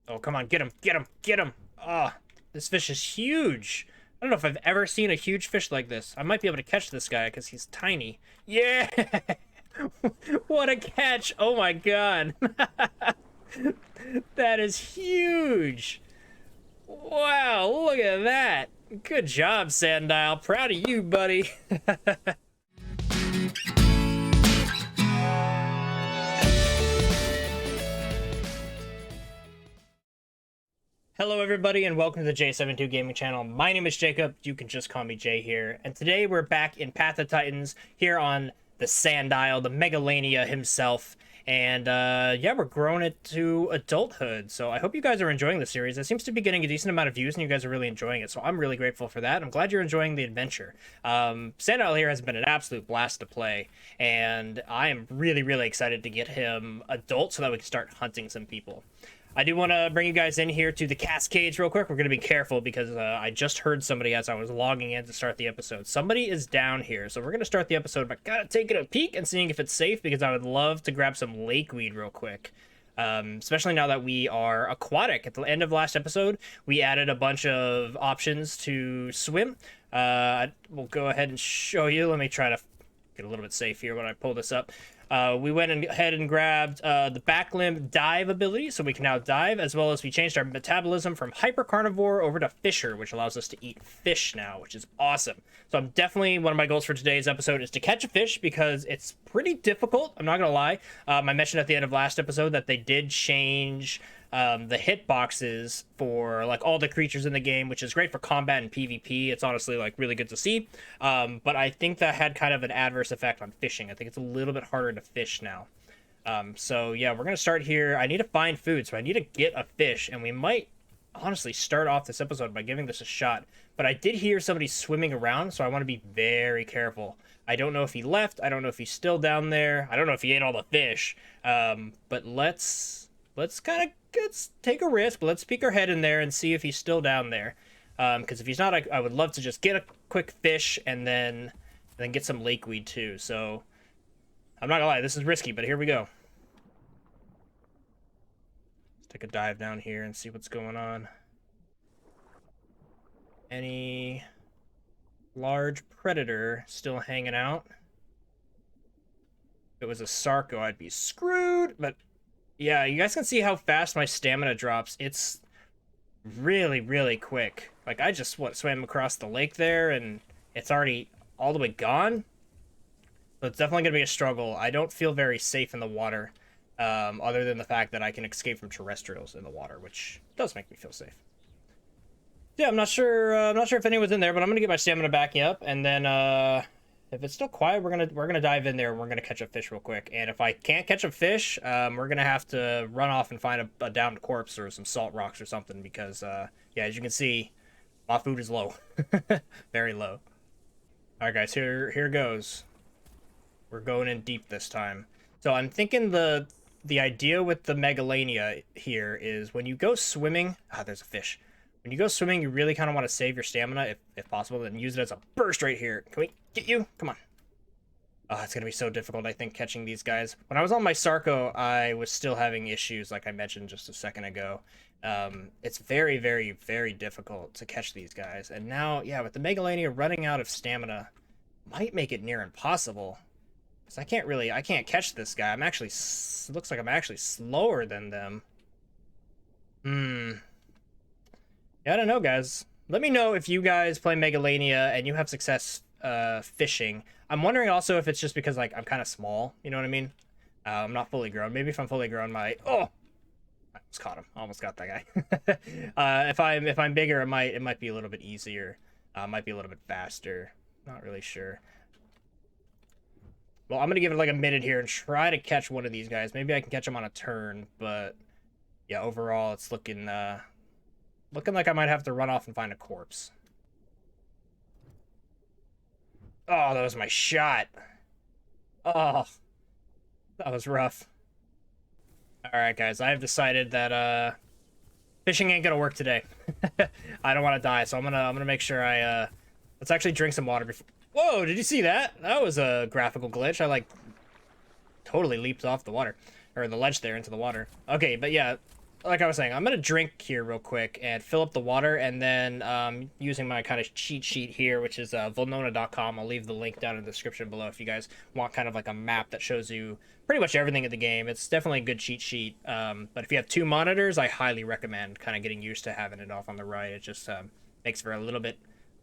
Oh, come on, get him, get him, get him. Oh, this fish is huge. I don't know if I've ever seen a huge fish like this. I might be able to catch this guy because he's tiny. Yeah! What a catch! Oh my god. That is huge. Wow, look at that. Good job, Sandile. Proud of you, buddy. Hello everybody and welcome to the J72 Gaming channel. My name is Jacob, you can just call me Jay here, and today we're back in Path of Titans here on the Sandile, the Megalania himself, and yeah, we're growing it to adulthood, so I hope you guys are enjoying the series. It seems to be getting a decent amount of views and you guys are really enjoying it, so I'm really grateful for that. I'm glad you're enjoying the adventure. Sandile here has been an absolute blast to play, and I am really excited to get him adult so that we can start hunting some people. I do want to bring you guys in here to the cascades real quick. We're going to be careful because I just heard somebody as I was logging in to start the episode. Somebody is down here, so we're going to start the episode by kind of taking a peek and seeing if it's safe because I would love to grab some lakeweed real quick. Especially now that we are aquatic. At the end of last episode, we added a bunch of options to swim. We'll go ahead and show you. Let me try to get a little bit safe here when I pull this up. We went ahead and grabbed the back limb dive ability, so we can now dive, as well as we changed our metabolism from hypercarnivore over to fisher, which allows us to eat fish now, which is awesome. So I'm definitely, one of my goals for today's episode is to catch a fish, because it's pretty difficult, I'm not gonna lie. I mentioned at the end of last episode that they did change the hit boxes for like all the creatures in the game, which is great for combat and PvP. It's honestly like really good to see. But I think that had kind of an adverse effect on fishing. I think it's a little bit harder to fish now. So yeah, we're gonna start here. I need to find food, so I need to get a fish, and we might honestly start off this episode by giving this a shot. But I did hear somebody swimming around, so I want to be very careful. I don't know if he left. I don't know if he's still down there. I don't know if he ate all the fish. But let's kind of take a risk. Let's peek our head in there and see if he's still down there. Because if he's not, I would love to just get a quick fish and then get some lakeweed too. So I'm not gonna lie, this is risky, but here we go. Let's take a dive down here and see what's going on. Any large predator still hanging out? If it was a Sarco, I'd be screwed, but yeah, you guys can see how fast my stamina drops. It's really quick. Like, I just, swam across the lake there, and it's already all the way gone. So it's definitely going to be a struggle. I don't feel very safe in the water, other than the fact that I can escape from terrestrials in the water, which does make me feel safe. Yeah, I'm not sure if anyone's in there, but I'm going to get my stamina back up, and then, if it's still quiet, we're gonna dive in there and we're gonna catch a fish real quick. And if I can't catch a fish, we're gonna have to run off and find a downed corpse or some salt rocks or something, because yeah, as you can see, my food is low. Very low. All right, guys, here goes. We're going in deep this time. So I'm thinking the idea with the Megalania here is when you go swimming. There's a fish. When you go swimming, you really kind of want to save your stamina, if possible, then use it as a burst right here. Can we get you? Come on. Oh, it's going to be so difficult, I think, catching these guys. When I was on my Sarco, I was still having issues, like I mentioned just a second ago. It's very difficult to catch these guys. And now, yeah, with the Megalania running out of stamina, might make it near impossible. Because I can't catch this guy. Looks like I'm actually slower than them. Yeah, I don't know, guys. Let me know if you guys play Megalania and you have success fishing. I'm wondering also if it's just because, like, I'm kind of small. You know what I mean? I'm not fully grown. Maybe if I'm fully grown, I almost caught him. Almost got that guy. If I'm bigger, it might be a little bit easier. Might be a little bit faster. Not really sure. Well, I'm gonna give it like a minute here and try to catch one of these guys. Maybe I can catch him on a turn, but yeah, overall it's looking like I might have to run off and find a corpse. Oh, that was my shot. Oh, that was rough. All right, guys, I have decided that fishing ain't gonna work today. I don't want to die, so I'm gonna make sure I let's actually drink some water before. Whoa, did you see that? That was a graphical glitch. I like totally leaped off the water, or the ledge there into the water. Okay, but yeah, like I was saying, I'm gonna drink here real quick and fill up the water, and then using my kind of cheat sheet here, which is volnona.com. I'll leave the link down in the description below if you guys want kind of like a map that shows you pretty much everything in the game. It's definitely a good cheat sheet. But if you have 2 monitors, I highly recommend kind of getting used to having it off on the right. It just makes for a little bit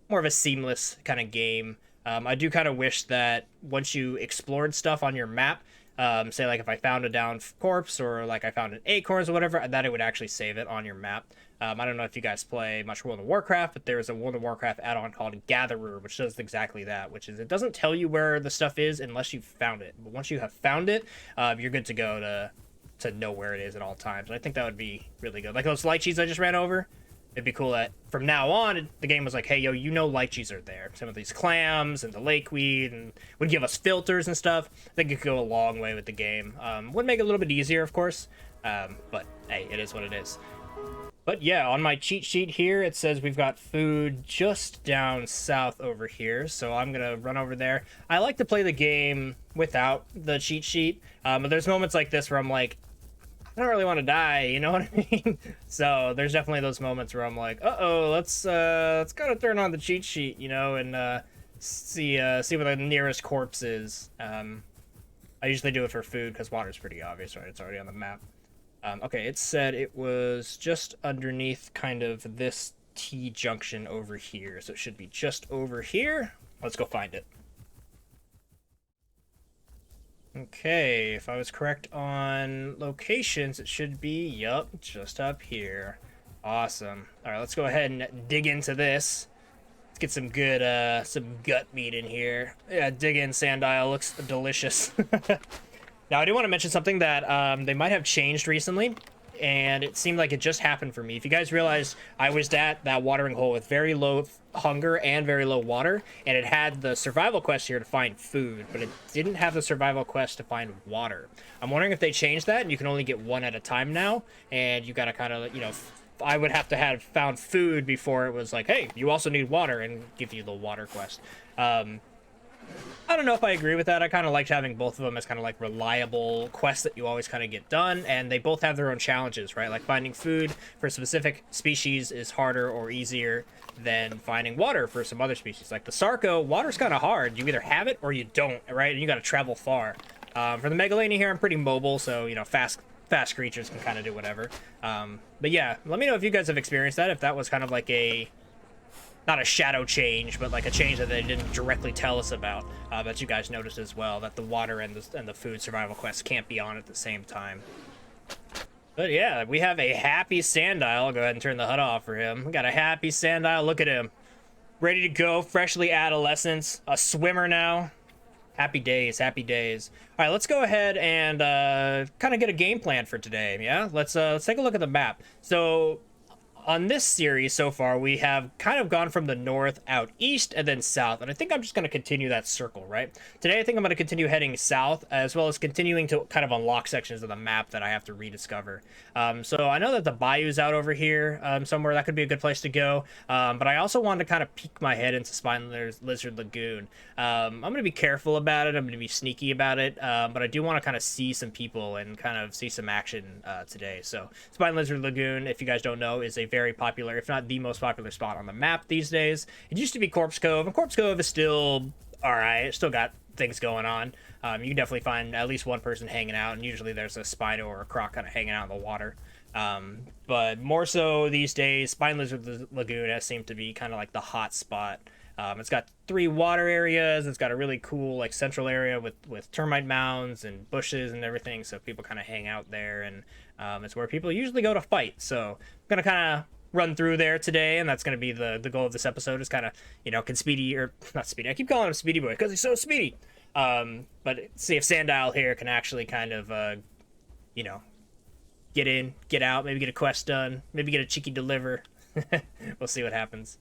more of a seamless kind of game. I do kind of wish that once you explored stuff on your map, say like if I found a downed corpse or like I found an acorns or whatever, that it would actually save it on your map. I don't know if you guys play much World of Warcraft, but there's a World of Warcraft add-on called Gatherer, which does exactly that, which is it doesn't tell you where the stuff is unless you've found it. But once you have found it, you're good to go to know where it is at all times. And I think that would be really good. Like those lychees I just ran over, it'd be cool that from now on, the game was like, hey, yo, you know lychees are there. Some of these clams and the lakeweed and would give us filters and stuff. I think it could go a long way with the game. Would make it a little bit easier, of course. But, hey, it is what it is. But, yeah, on my cheat sheet here, it says we've got food just down south over here. So I'm going to run over there. I like to play the game without the cheat sheet. But there's moments like this where I'm like, I don't really want to die, you know what I mean? So there's definitely those moments where I'm like, let's gotta turn on the cheat sheet, you know, and see where the nearest corpse is. I usually do it for food because water's pretty obvious, right? It's already on the map. Okay, it said it was just underneath kind of this T junction over here, so it should be just over here. Let's go find it. Okay, if I was correct on locations, it should be, yup, just up here. Awesome. All right, let's go ahead and dig into this. Let's get some good, some gut meat in here. Yeah, dig in, Sandile. Looks delicious. Now, I do want to mention something that they might have changed recently, and it seemed like it just happened for me. If you guys realize, I was at that watering hole with very low hunger and very low water, and it had the survival quest here to find food, but it didn't have the survival quest to find water. I'm wondering if they changed that, and you can only get 1 at a time now, and you gotta kind of, you know, I would have to have found food before it was like, hey, you also need water, and give you the water quest. I don't know if I agree with that. I kind of liked having both of them as kind of like reliable quests that you always kind of get done, and they both have their own challenges, right? Like finding food for a specific species is harder or easier than finding water for some other species. Like the Sarco, water's kind of hard. You either have it or you don't, right? And you got to travel far. For the Megalania here, I'm pretty mobile, so, you know, fast creatures can kind of do whatever. But yeah, let me know if you guys have experienced that, if that was kind of like a... not a shadow change, but like a change that they didn't directly tell us about, that you guys noticed as well, that the water and the food survival quests can't be on at the same time. But yeah, we have a happy Sandile. I'll go ahead and turn the HUD off for him. We got a happy Sandile. Look at him. Ready to go, freshly adolescence, a swimmer now. Happy days, happy days. All right, let's go ahead and kind of get a game plan for today, yeah? Let's take a look at the map. So... on this series so far, we have kind of gone from the north out east and then south, and I think I'm just going to continue that circle, right? Today, I think I'm going to continue heading south, as well as continuing to kind of unlock sections of the map that I have to rediscover. So I know that the bayou's out over here somewhere. That could be a good place to go, but I also wanted to kind of peek my head into Spineless Lizard Lagoon. I'm going to be careful about it. I'm going to be sneaky about it, but I do want to kind of see some people and kind of see some action today. So Spineless Lizard Lagoon, if you guys don't know, is a very popular, if not the most popular spot on the map these days. It used to be Corpse Cove, and Corpse Cove is still alright. It's still got things going on. You can definitely find at least one person hanging out, and usually there's a Spino or a Croc kind of hanging out in the water. But more so these days, Spine Lizard Lagoon has seemed to be kind of like the hot spot. It's got 3 water areas. It's got a really cool like central area with termite mounds and bushes and everything, so people kind of hang out there, and it's where people usually go to fight. So I'm gonna kind of run through there today, and that's gonna be the goal of this episode, is kind of, you know, can Speedy, or not Speedy, I keep calling him Speedy Boy because he's so speedy, but see if Sandile here can actually kind of you know, get in, get out, maybe get a quest done, maybe get a cheeky deliver. We'll see what happens.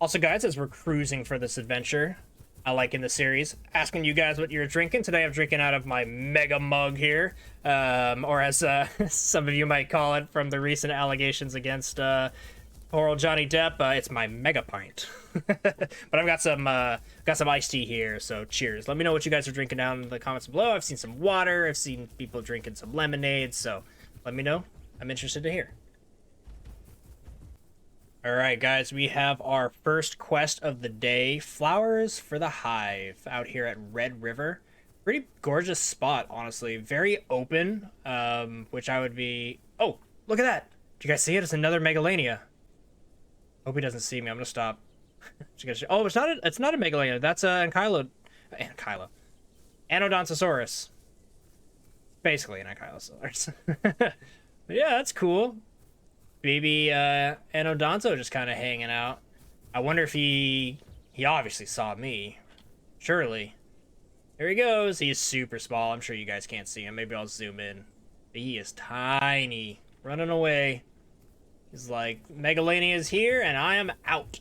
Also, guys, as we're cruising for this adventure, I like in the series, asking you guys what you're drinking. Today I'm drinking out of my mega mug here, or as some of you might call it from the recent allegations against poor old Johnny Depp, it's my mega pint. But I've got some iced tea here, so cheers. Let me know what you guys are drinking down in the comments below. I've seen some water, I've seen people drinking some lemonade, so let me know I'm interested to hear. All right, guys, we have our first quest of the day, Flowers for the Hive, out here at Red River. Pretty gorgeous spot, honestly. Very open, which I would be... Oh, look at that. Did you guys see it? It's another Megalania. Hope he doesn't see me. I'm gonna stop. Oh, it's not a Megalania. That's Anodontosaurus. Basically an Ankylosaurus. Yeah, that's cool. Baby Anodonto just kind of hanging out. I wonder if he obviously saw me. Surely. There he goes. He's super small. I'm sure you guys can't see him. Maybe I'll zoom in. He is tiny. Running away. He's like, Megalania is here and I am out.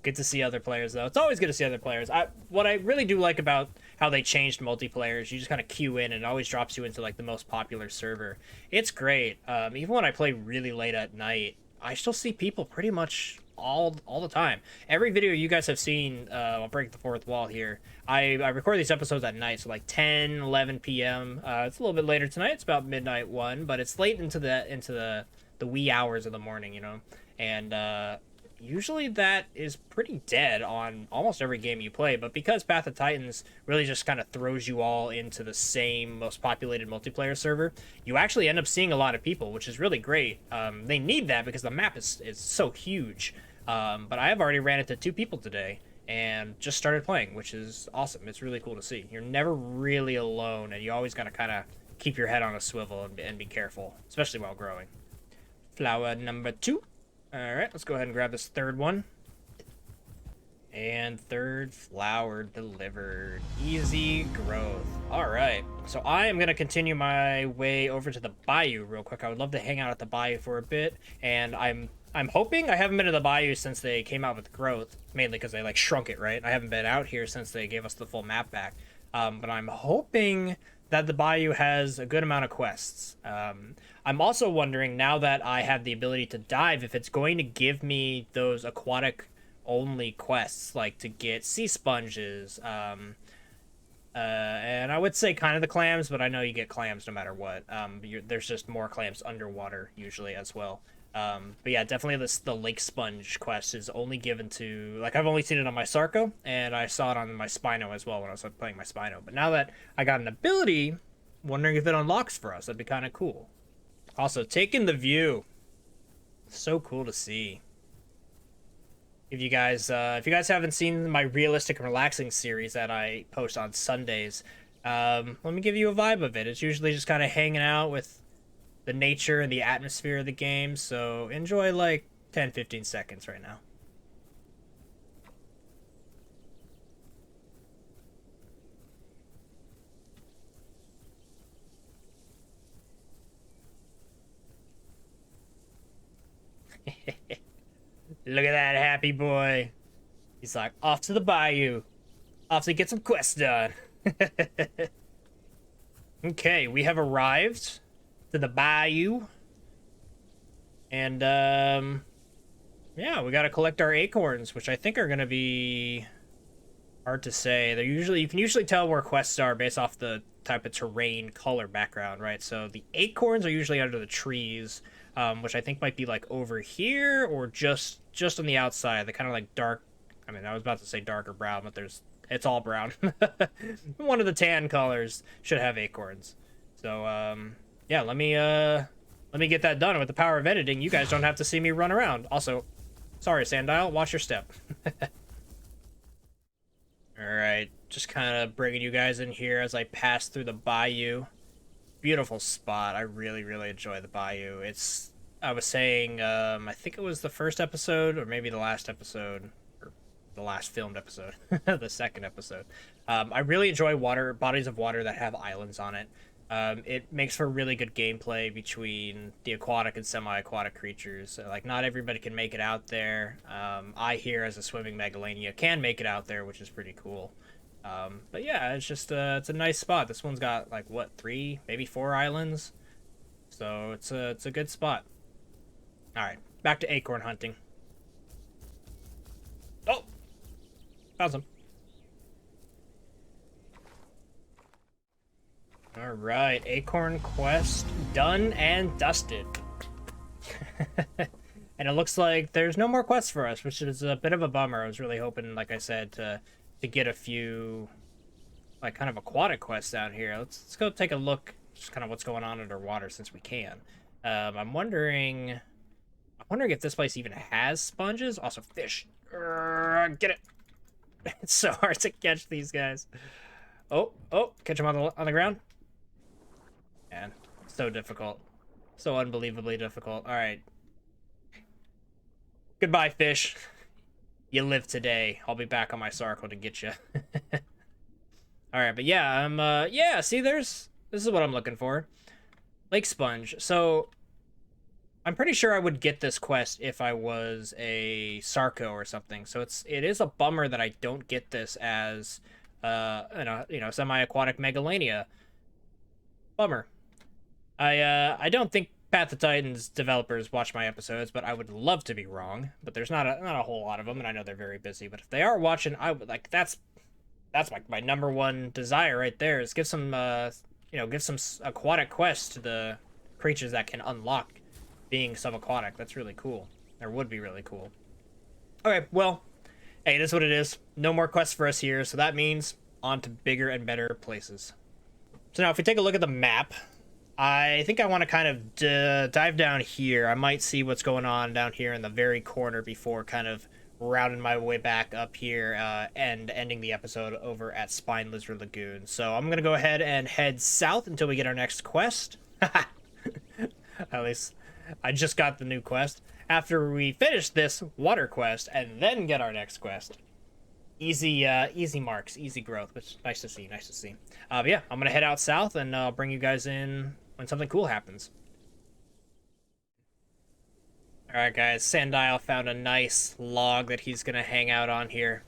Good to see other players, though. It's always good to see other players. What I really do like about how they changed multiplayer is you just kind of queue in and it always drops you into like the most popular server. It's great. Even when I play really late at night, I still see people pretty much all the time. Every video you guys have seen, I'll break the fourth wall here. I record these episodes at night, so like 10, 11 p.m. It's a little bit later tonight. It's about midnight 1, but it's late into the wee hours of the morning, you know. And usually that is pretty dead on almost every game you play, but because Path of Titans really just kind of throws you all into the same most populated multiplayer server, you actually end up seeing a lot of people, which is really great. They need that because the map is so huge. But I have already ran into 2 people today and just started playing, which is awesome. It's really cool to see. You're never really alone, and you always got to kind of keep your head on a swivel and be careful, especially while growing. Flower number 2. Alright, let's go ahead and grab this third one. And third flower delivered. Easy growth. Alright, so I am going to continue my way over to the bayou real quick. I would love to hang out at the bayou for a bit. And I'm hoping, I haven't been to the bayou since they came out with growth. Mainly because they like shrunk it, right? I haven't been out here since they gave us the full map back. But I'm hoping that the bayou has a good amount of quests. I'm also wondering, now that I have the ability to dive, if it's going to give me those aquatic only quests, like to get sea sponges, and I would say kind of the clams, but I know you get clams no matter what. There's just more clams underwater usually as well. But yeah, definitely the lake sponge quest is only given to, like, I've only seen it on my Sarco, and I saw it on my Spino as well when I was playing my Spino. But now that I got an ability, wondering if it unlocks for us. That'd be kind of cool. Also, taking the view. So cool to see. If you guys haven't seen my realistic and relaxing series that I post on Sundays, let me give you a vibe of it. It's usually just kind of hanging out with the nature and the atmosphere of the game, so enjoy like 10-15 seconds right now. Look at that happy boy. He's like, off to the bayou. Off to get some quests done. Okay, we have arrived to the bayou. And, yeah, we gotta collect our acorns, which I think are gonna be hard to say. You can usually tell where quests are based off the type of terrain, color, background, right? So the acorns are usually under the trees, which I think might be like over here or just on the outside. They're kind of like dark. I mean, I was about to say darker brown, but it's all brown. One of the tan colors should have acorns. So, yeah, let me get that done. With the power of editing, you guys don't have to see me run around. Also, sorry, Sandile, watch your step. Alright, just kind of bringing you guys in here as I pass through the bayou. Beautiful spot. I really, really enjoy the bayou. I was saying, I think it was the first episode, or maybe the last episode, or the last filmed episode, the second episode. I really enjoy bodies of water that have islands on it. It makes for really good gameplay between the aquatic and semi-aquatic creatures. Like, not everybody can make it out there. I here, as a swimming Megalania, can make it out there, which is pretty cool. But yeah, it's just it's a nice spot. This one's got like what, 3, maybe 4 islands. So it's a good spot. All right, back to acorn hunting. Oh, found some. All right, Acorn quest done and dusted. And it looks like there's no more quests for us, which is a bit of a bummer. I was really hoping, like I said, to get a few, like, kind of aquatic quests down here. Let's go take a look, just kind of what's going on underwater since we can. I'm wondering if this place even has sponges. Also, fish. Get it. It's so hard to catch these guys. Oh, catch them on the ground. Man, so difficult. So unbelievably difficult. All right. Goodbye, fish. You live today. I'll be back on my circle to get you. All right, but yeah, yeah, see, this is what I'm looking for. Lake sponge. So I'm pretty sure I would get this quest if I was a Sarco or something. So it is a bummer that I don't get this as semi-aquatic Megalania. Bummer. I don't think Path of Titans developers watch my episodes, but I would love to be wrong. But there's not a whole lot of them, and I know they're very busy. But if they are watching, I would like that's like my number one desire right there is give some give some aquatic quests to the creatures that can unlock being subaquatic. That's really cool. Or would be really cool. Okay, well, hey, it is what it is. No more quests for us here, so that means on to bigger and better places. So now if we take a look at the map, I think I want to kind of dive down here. I might see what's going on down here in the very corner before kind of rounding my way back up here and ending the episode over at Spine Lizard Lagoon. So I'm going to go ahead and head south until we get our next quest. At least I just got the new quest. After we finish this water quest and then get our next quest. Easy marks, easy growth, which is nice to see, But yeah, I'm going to head out south and I'll bring you guys in when something cool happens. Alright guys, Sandile found a nice log that he's going to hang out on here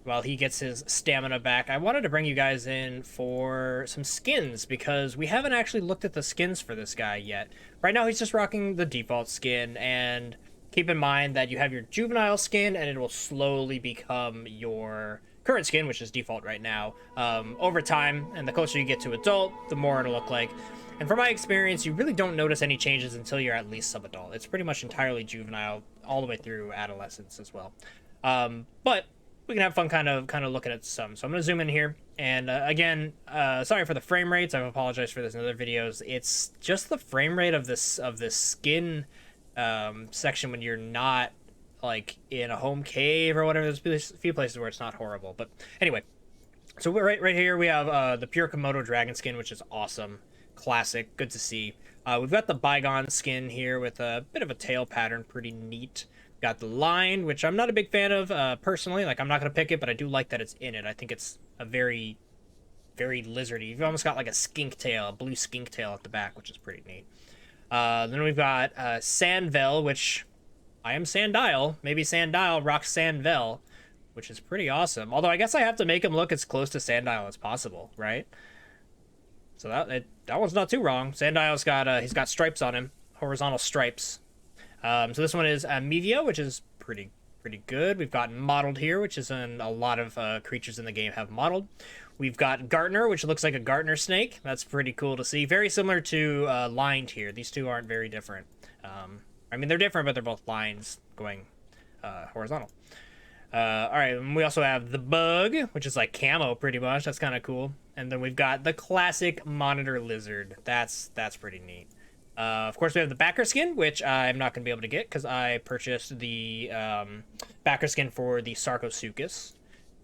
while he gets his stamina back. I wanted to bring you guys in for some skins because we haven't actually looked at the skins for this guy yet. Right now he's just rocking the default skin, and keep in mind that you have your juvenile skin and it will slowly become your current skin, which is default right now, over time, and the closer you get to adult, the more it'll look like. And from my experience, you really don't notice any changes until you're at least sub-adult. It's pretty much entirely juvenile all the way through adolescence as well. But we can have fun kind of looking at some. So I'm going to zoom in here. And again, sorry for the frame rates. I've apologized for this in other videos. It's just the frame rate of this skin section when you're not like in a home cave or whatever. There's a few places where it's not horrible. But anyway, so we're right here we have the pure Komodo dragon skin, which is awesome. Classic, good to see. We've got the bygone skin here with a bit of a tail pattern, pretty neat. Got the line, which I'm not a big fan of personally. Like, I'm not gonna pick it, but I do like that it's in it. I think it's a very, very lizardy. You've almost got like a skink tail, a blue skink tail at the back, which is pretty neat. Then we've got Sandvel, which I am Sandile. Maybe Sandile rocks Sandvel, which is pretty awesome. Although I guess I have to make him look as close to Sandile as possible, right? So that one's not too wrong. Sandile's got he's got stripes on him, horizontal stripes. So this one is Mevio, which is pretty good. We've got Mottled here, which is a lot of creatures in the game have Mottled. We've got Gartner, which looks like a Gartner snake. That's pretty cool to see. Very similar to Lined here. These two aren't very different. I mean, they're different, but they're both lines going horizontal. All right, and we also have the Bug, which is like camo pretty much. That's kind of cool. And then we've got the classic Monitor Lizard. That's pretty neat. Of course, we have the backer skin, which I'm not going to be able to get because I purchased the backer skin for the Sarcosuchus.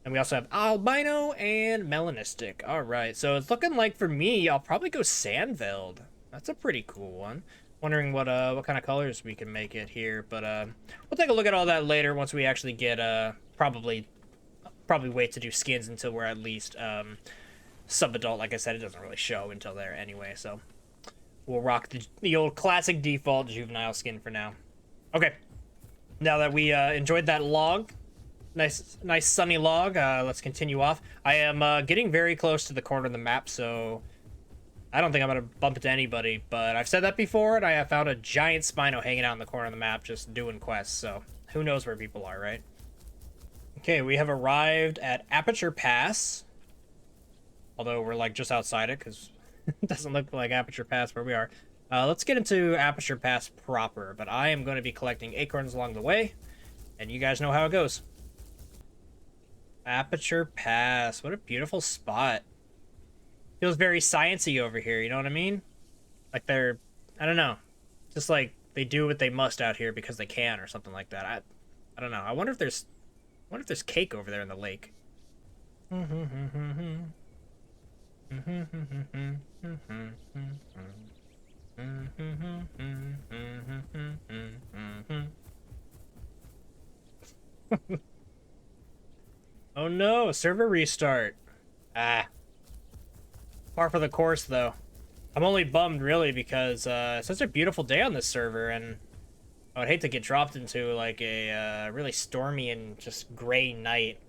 And we also have albino and melanistic. All right, so it's looking like for me, I'll probably go Sandveld. That's a pretty cool one. Wondering what kind of colors we can make it here, but we'll take a look at all that later once we actually get probably wait to do skins until we're at least sub-adult. Like I said, it doesn't really show until there anyway, so we'll rock the old classic default juvenile skin for now. Okay, now that we enjoyed that log, nice sunny log, let's continue off. I am getting very close to the corner of the map, so I don't think I'm going to bump into anybody, but I've said that before, and I have found a giant Spino hanging out in the corner of the map just doing quests, so who knows where people are, right? Okay, we have arrived at Aperture Pass, although we're like just outside it, because It doesn't look like Aperture Pass where we are. Let's get into Aperture Pass proper, but I am going to be collecting acorns along the way, and you guys know how it goes. Aperture Pass, what a beautiful spot. Feels very sciencey over here, you know what I mean? Like they're, I don't know, just like they do what they must out here because they can or something like that. I don't know. I wonder if there's cake over there in the lake. Oh no, server restart. Ah. Par for the course though. I'm only bummed really because it's such a beautiful day on this server, and I would hate to get dropped into like a really stormy and just gray night.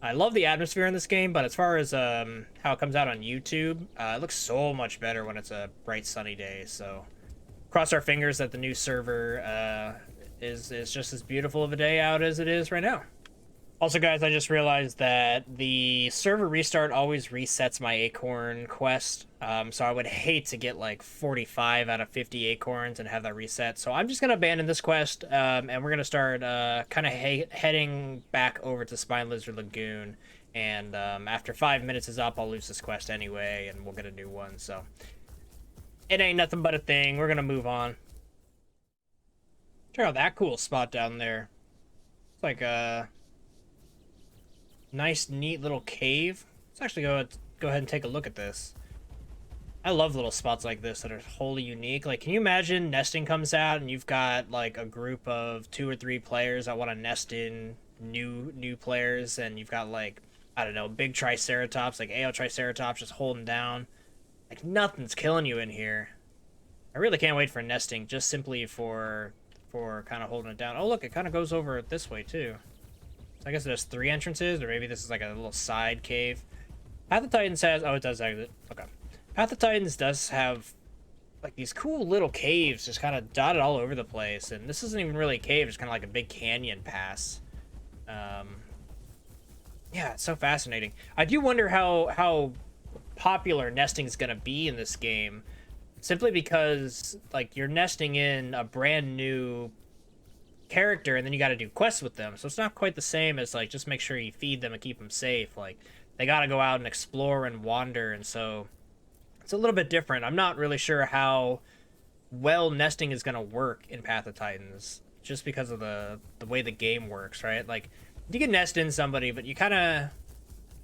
I love the atmosphere in this game, but as far as how it comes out on YouTube, it looks so much better when it's a bright sunny day. So cross our fingers that the new server is just as beautiful of a day out as it is right now. Also, guys, I just realized that the server restart always resets my acorn quest. So I would hate to get like 45 out of 50 acorns and have that reset. So I'm just going to abandon this quest, and we're going to start kind of heading back over to Spine Lizard Lagoon. And after 5 minutes is up, I'll lose this quest anyway, and we'll get a new one. So it ain't nothing but a thing. We're going to move on. Check out that cool spot down there. It's like a nice, neat little cave. Let's actually go ahead and take a look at this. I love little spots like this that are wholly unique. Like, can you imagine nesting comes out and you've got like a group of 2 or 3 players that want to nest in new players, and you've got like, I don't know, big triceratops, like AO triceratops just holding down. Like, nothing's killing you in here. I really can't wait for nesting, just simply for kind of holding it down. Oh look, it kind of goes over this way too. I guess there's 3 entrances, or maybe this is like a little side cave. Path of Titans has... Oh, it does exit. Okay. Path of Titans does have like these cool little caves just kind of dotted all over the place. And this isn't even really a cave. It's kind of like a big canyon pass. Yeah, it's so fascinating. I do wonder how popular nesting is going to be in this game. Simply because like you're nesting in a brand new character, and then you got to do quests with them, so it's not quite the same as like just make sure you feed them and keep them safe. Like, they got to go out and explore and wander, and so it's a little bit different. I'm not really sure how well nesting is going to work in Path of Titans, just because of the way the game works, right? Like, you can nest in somebody, but you kind of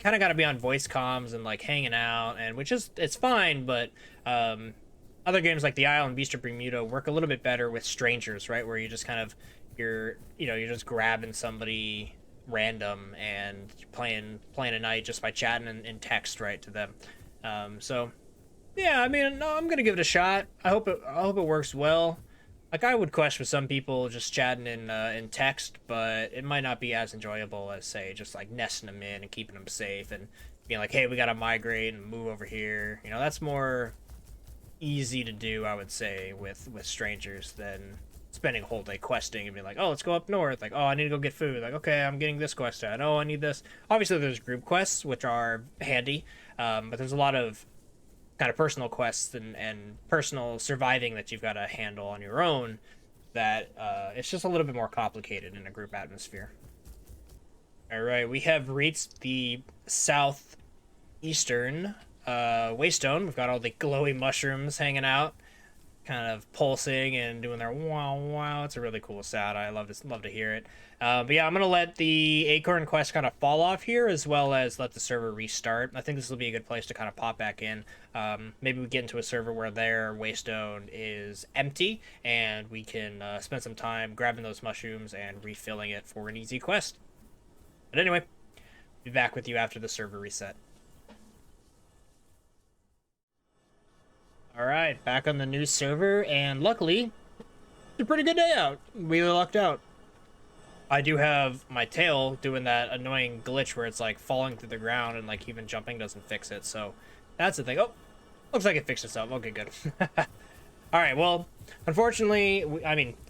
got to be on voice comms and like hanging out, and which is, it's fine, but other games like The Isle and Beast of Bermuda work a little bit better with strangers, right? Where you just kind of you're just grabbing somebody random and playing a night just by chatting in text right to them. So yeah, I mean, no, I'm gonna give it a shot. I hope it works well. Like, I would quest with some people just chatting in text, but it might not be as enjoyable as, say, just like nesting them in and keeping them safe and being like, hey, we gotta migrate and move over here. You know, that's more easy to do, I would say, with strangers than spending a whole day questing and being like, oh, let's go up north. Like, oh, I need to go get food. Like, okay, I'm getting this quest out. Oh, I need this. Obviously, there's group quests, which are handy, but there's a lot of kind of personal quests and personal surviving that you've got to handle on your own that it's just a little bit more complicated in a group atmosphere. All right, we have reached the southeastern Waystone. We've got all the glowy mushrooms hanging out, kind of pulsing and doing their wow wow. It's a really cool sound. I love to hear it. But yeah, I'm gonna let the acorn quest kind of fall off here, as well as let the server restart. I think this will be a good place to kind of pop back in. Maybe we get into a server where their Waystone is empty, and we can spend some time grabbing those mushrooms and refilling it for an easy quest. But anyway, be back with you after the server reset. Alright, back on the new server, and luckily, it's a pretty good day out. We lucked out. I do have my tail doing that annoying glitch where it's like falling through the ground, and like even jumping doesn't fix it, so that's the thing. Oh, looks like it fixed itself. Okay, good. Alright, well, unfortunately,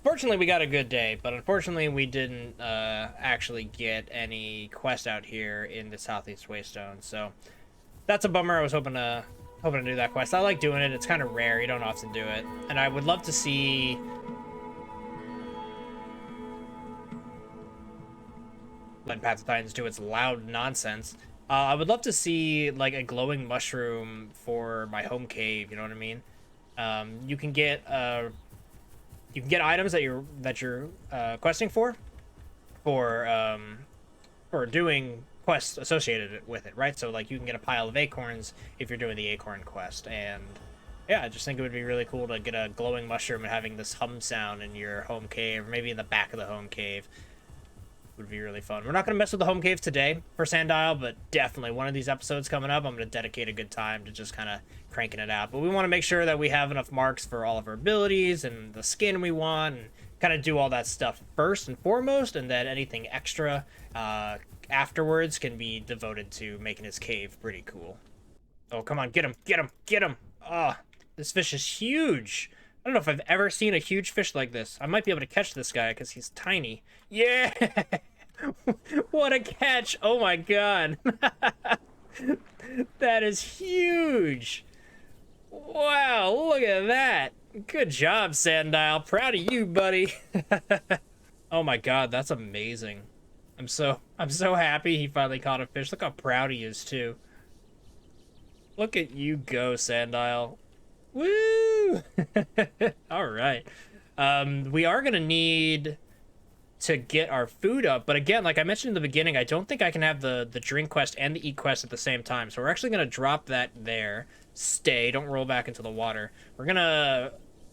fortunately we got a good day, but unfortunately we didn't actually get any quest out here in the Southeast Waystone, so that's a bummer. I was hoping to hoping to do that quest. I like doing it. It's kind of rare. You don't often do it. And I would love to see... let Path of Titans do its loud nonsense. I would love to see, like, a glowing mushroom for my home cave, you know what I mean? You can get items that you're questing for doing quests associated with it, right? So like you can get a pile of acorns if you're doing the acorn quest, and yeah, I just think it would be really cool to get a glowing mushroom and having this hum sound in your home cave, or maybe in the back of the home cave. Would be really fun. We're not going to mess with the home cave today for Sandisle, but definitely one of these episodes coming up, I'm going to dedicate a good time to just kind of cranking it out. But we want to make sure that we have enough marks for all of our abilities and the skin we want, and kind of do all that stuff first and foremost, and then anything extra afterwards can be devoted to making his cave pretty cool. Oh, come on, get him, get him, get him. Oh, this fish is huge. I don't know if I've ever seen a huge fish like this. I might be able to catch this guy because he's tiny. Yeah! What a catch! Oh my god. That is huge. Wow, look at that. Good job, Sandisle. Proud of you, buddy. Oh my god, that's amazing. I'm so happy he finally caught a fish. Look how proud he is too. Look at you go, Sandisle. Woo! All right. We are gonna need to get our food up, but again, like I mentioned in the beginning, I don't think I can have the drink quest and the eat quest at the same time. So we're actually gonna drop that there. Stay. Don't roll back into the water. We're gonna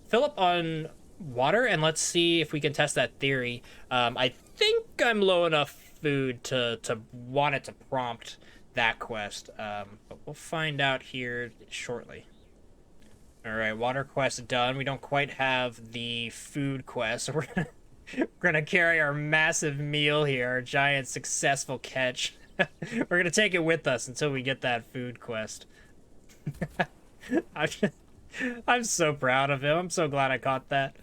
fill up on water and let's see if we can test that theory. I think I'm low enough food to want it to prompt that quest, but we'll find out here shortly. All right, water quest done. We don't quite have the food quest, so we're gonna carry our massive meal here, our giant successful catch. We're gonna take it with us until we get that food quest. I'm so proud of him. I'm so glad I caught that.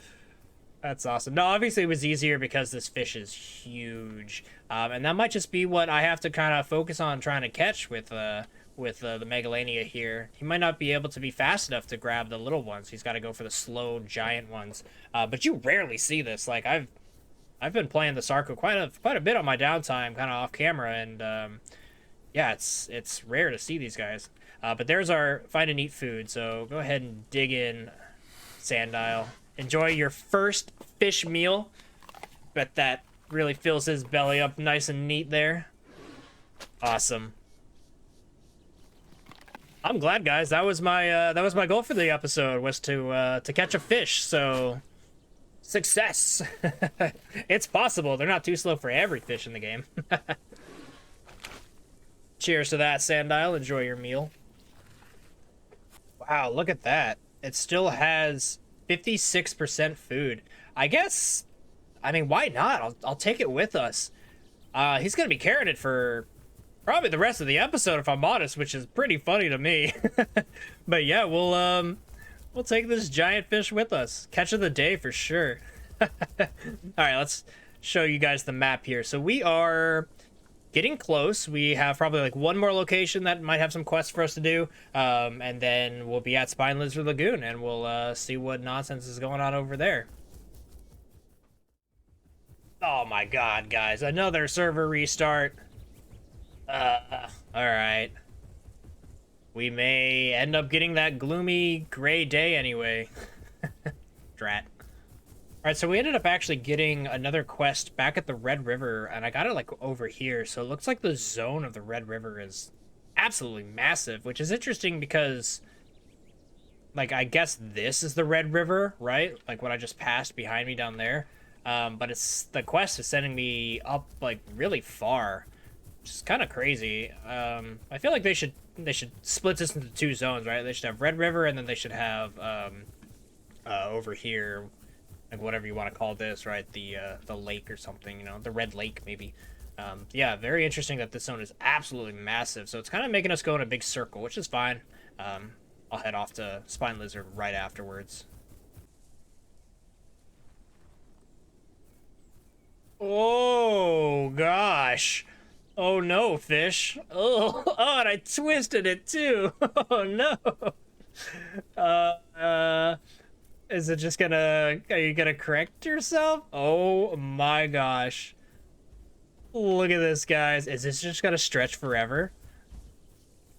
That's awesome. No, obviously it was easier because this fish is huge, and that might just be what I have to kind of focus on trying to catch with the Megalania here. He might not be able to be fast enough to grab the little ones. He's got to go for the slow giant ones. But you rarely see this. Like I've been playing the Sarco quite a bit on my downtime, kind of off camera, and yeah, it's rare to see these guys. But there's our find and eat food. So go ahead and dig in, Sandisle. Enjoy your first fish meal. Bet that really fills his belly up nice and neat there. Awesome. I'm glad, guys. That was my goal for the episode, was to catch a fish. So, success. It's possible. They're not too slow for every fish in the game. Cheers to that, Sandisle. Enjoy your meal. Wow, look at that. It still has 56% food. I guess, I mean, why not? I'll take it with us. He's gonna be carrying it for probably the rest of the episode, if I'm honest, which is pretty funny to me. But yeah, we'll take this giant fish with us. Catch of the day for sure. All right, let's show you guys the map here. So we are getting close. We have probably like one more location that might have some quests for us to do, and then we'll be at Spine Lizard Lagoon, and we'll see what nonsense is going on over there. Oh my god, guys, another server restart. Alright. We may end up getting that gloomy gray day anyway. Drat. Alright, so we ended up actually getting another quest back at the Red River, and I got it like over here, so it looks like the zone of the Red River is absolutely massive, which is interesting because, like, I guess this is the Red River, right? Like what I just passed behind me down there. But the quest is sending me up like really far. It's kind of crazy. I feel like they should split this into two zones, right? They should have Red River, and then they should have over here, like whatever you want to call this, right? The lake or something, you know, the Red Lake maybe. Yeah, very interesting that this zone is absolutely massive. So it's kind of making us go in a big circle, which is fine. I'll head off to Spine Lizard right afterwards. Oh gosh. Oh no, fish. Oh, oh, and I twisted it too. Oh no. Uh, uh, is it just gonna, are you gonna correct yourself? Oh my gosh. Look at this, guys. Is this just gonna stretch forever?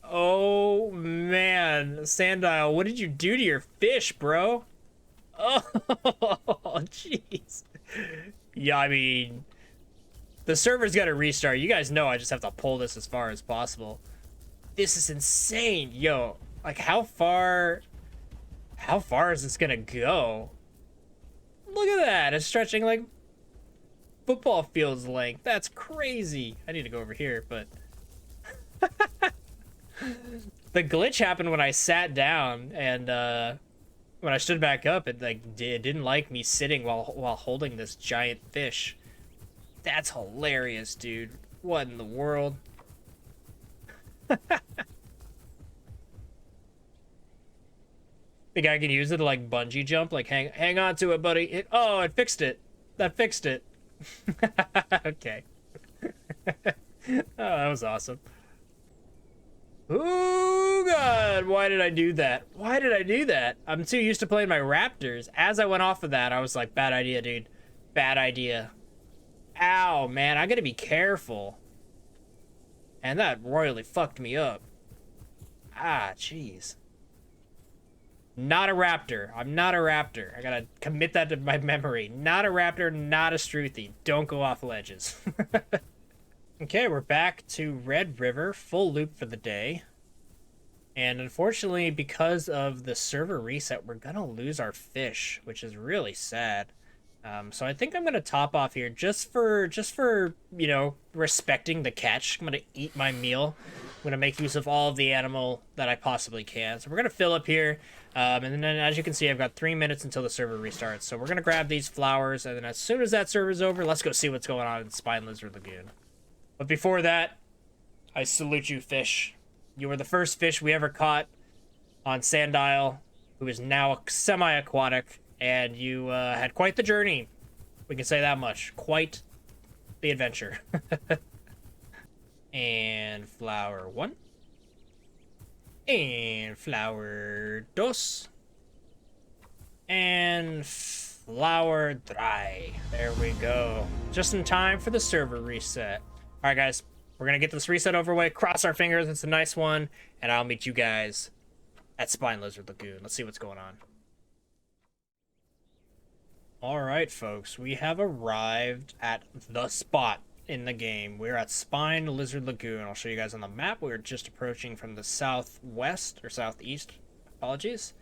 Oh man, Sandile, what did you do to your fish, bro? Oh, jeez. Yeah, I mean, the server's got to restart. You guys know I just have to pull this as far as possible. This is insane. Yo, like how far is this gonna go? Look at that. It's stretching like football field's length. That's crazy. I need to go over here, but the glitch happened when I sat down, and when I stood back up, it didn't like me sitting while holding this giant fish. That's hilarious, dude. What in the world? Think I can use it to like bungee jump? Like hang on to it, buddy. Oh, it fixed it. That fixed it. Okay. Oh, that was awesome. Oh god, why did I do that? Why did I do that? I'm too used to playing my raptors. As I went off of that, I was like, bad idea, dude. Bad idea. Ow, man, I gotta be careful. And that royally fucked me up. Ah, jeez. Not a raptor. I'm not a raptor. I gotta commit that to my memory. Not a raptor, not a Struthy. Don't go off ledges. Okay, we're back to Red River, full loop for the day. And unfortunately, because of the server reset, we're gonna lose our fish, which is really sad. So I think I'm gonna top off here just for you know, respecting the catch. I'm gonna eat my meal. I'm gonna make use of all of the animal that I possibly can. So we're gonna fill up here, and then as you can see, I've got 3 minutes until the server restarts. So we're gonna grab these flowers, and then as soon as that server's over, let's go see what's going on in Spine Lizard Lagoon. But before that, I salute you, fish. You were the first fish we ever caught on Sandile, who is now semi-aquatic, and you had quite the journey. We can say that much. Quite the adventure. And flower 1. And flower 2. And flower 3. There we go. Just in time for the server reset. All right, guys, we're going to get this reset over with. Cross our fingers. It's a nice one. And I'll meet you guys at Spine Lizard Lagoon. Let's see what's going on. All right, folks, we have arrived at the spot in the game. We're at Spine Lizard Lagoon. I'll show you guys on the map. We're just approaching from the southwest or southeast. Apologies.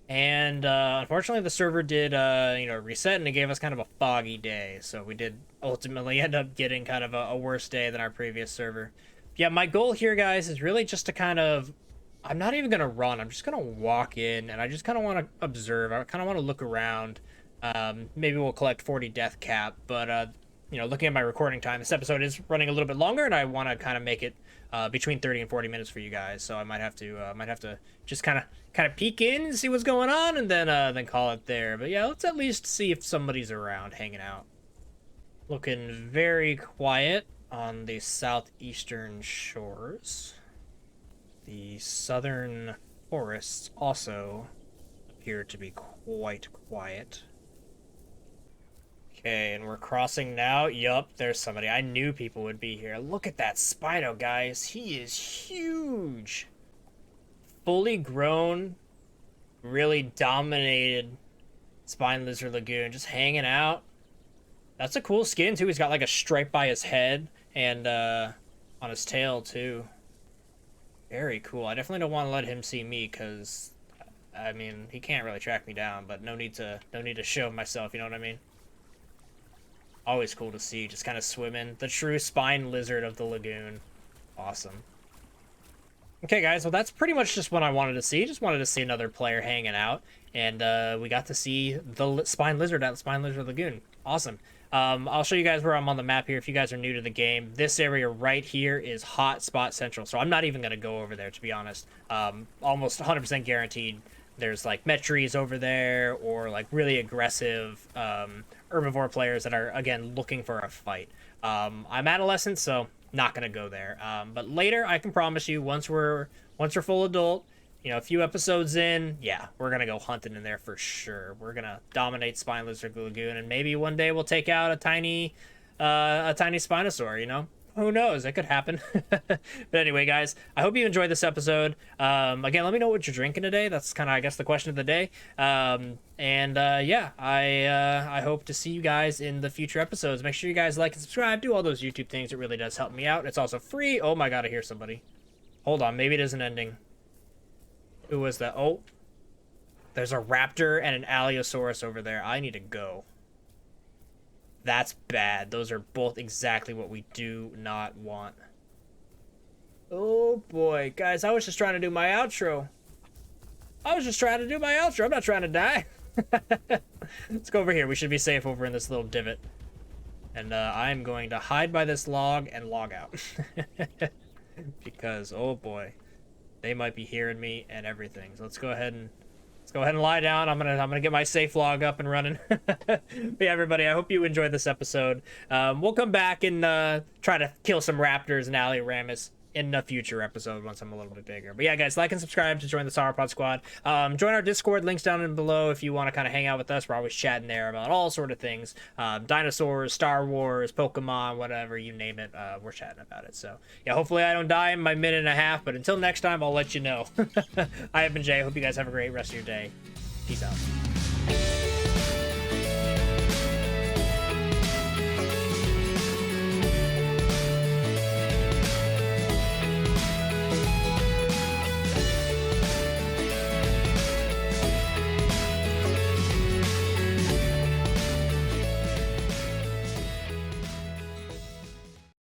And unfortunately, the server did, you know, reset, and it gave us kind of a foggy day. So we did ultimately end up getting kind of a worse day than our previous server. Yeah, my goal here, guys, is really just to kind of... I'm not even going to run. I'm just going to walk in, and I just kind of want to observe. I kind of want to look around. Maybe we'll collect 40 death cap, but, you know, looking at my recording time, this episode is running a little bit longer, and I want to kind of make it between 30 and 40 minutes for you guys. So I might have to just kind of peek in and see what's going on, and then call it there. But yeah, let's at least see if somebody's around hanging out. Looking very quiet on the southeastern shores. The southern forests also appear to be quite quiet. Okay, and we're crossing now. Yup, there's somebody. I knew people would be here. Look at that Spino, guys. He is huge. Fully grown, really dominated Spine Lizard Lagoon. Just hanging out. That's a cool skin, too. He's got like a stripe by his head and on his tail, too. Very cool. I definitely don't want to let him see me because, I mean, he can't really track me down, but no need to show myself, you know what I mean? Always cool to see, just kind of swimming. The true spine lizard of the lagoon. Awesome. Okay, guys, well, that's pretty much just what I wanted to see. Just wanted to see another player hanging out, and we got to see the spine lizard at the Spine Lizard Lagoon. Awesome. I'll show you guys where I'm on the map here if you guys are new to the game. This area right here is Hot Spot Central, so I'm not even going to go over there, to be honest. Almost 100% guaranteed there's, like, Metries over there or, like, really aggressive herbivore players that are, again, looking for a fight. I'm adolescent, so not gonna go there. But later, I can promise you, once we're full adult, you know, a few episodes in, yeah, we're gonna go hunting in there for sure. We're gonna dominate Spine Lizard Lagoon, and maybe one day we'll take out a tiny Spinosaur. You know, who knows? It could happen. But anyway, guys, I hope you enjoyed this episode. Again, let me know what you're drinking today. That's kind of, I guess, the question of the day. Yeah, I hope to see you guys in the future episodes. Make sure you guys like and subscribe. Do all those YouTube things. It really does help me out. It's also free. Oh my god, I hear somebody. Hold on, maybe it isn't ending. Who was that? Oh, there's a raptor and an Allosaurus over there. I need to go. That's bad. Those are both exactly what we do not want. Oh boy, guys, I was just trying to do my outro. I'm not trying to die. Let's go over here. We should be safe over in this little divot. And I'm going to hide by this log and log out. Because, oh boy, they might be hearing me and everything. So let's go ahead and lie down. I'm gonna get my safe log up and running. But yeah, everybody, I hope you enjoyed this episode. We'll come back and try to kill some raptors and Alloramus in a future episode once I'm a little bit bigger. But yeah, guys, like and subscribe to join the Sauropod Squad. Join our Discord, links down in below if you want to kind of hang out with us. We're always chatting there about all sort of things. Dinosaurs, Star Wars, Pokemon, whatever, you name it. We're chatting about it. So yeah, hopefully I don't die in my minute and a half, but until next time, I'll let you know. I have been Jay. Hope you guys have a great rest of your day. Peace out.